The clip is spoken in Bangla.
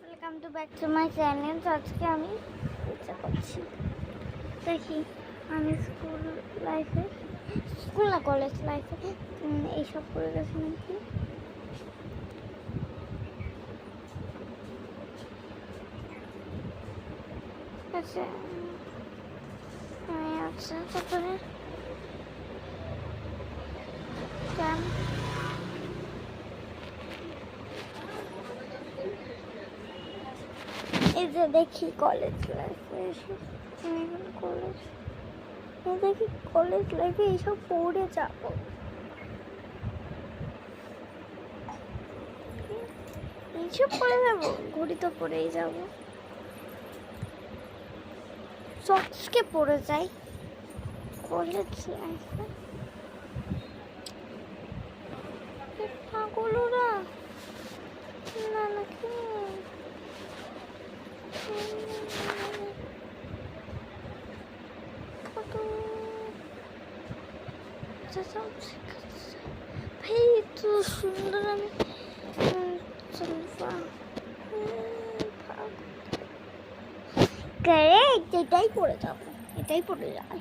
Welcome to back to my channel. আজকে আমি ইচ্ছা করছি দেখি আমি স্কুল না কলেজ লাইফে এইসব করে গেছি নাকি। আচ্ছা তারপরে এই যে দেখি কলেজ লাইফে এসব কলেজ লাইফে এইসব পড়ে যাবো। এইসব পড়ে যাবো, ঘড়ি তো পরেই যাবো, সক্সকে পড়ে যাই কলেজ লাইফে। পাগলরা না নাকি ভাই তো সুন্দর। আমি এটাই পড়ে যাবো, এটাই পড়ে যায়।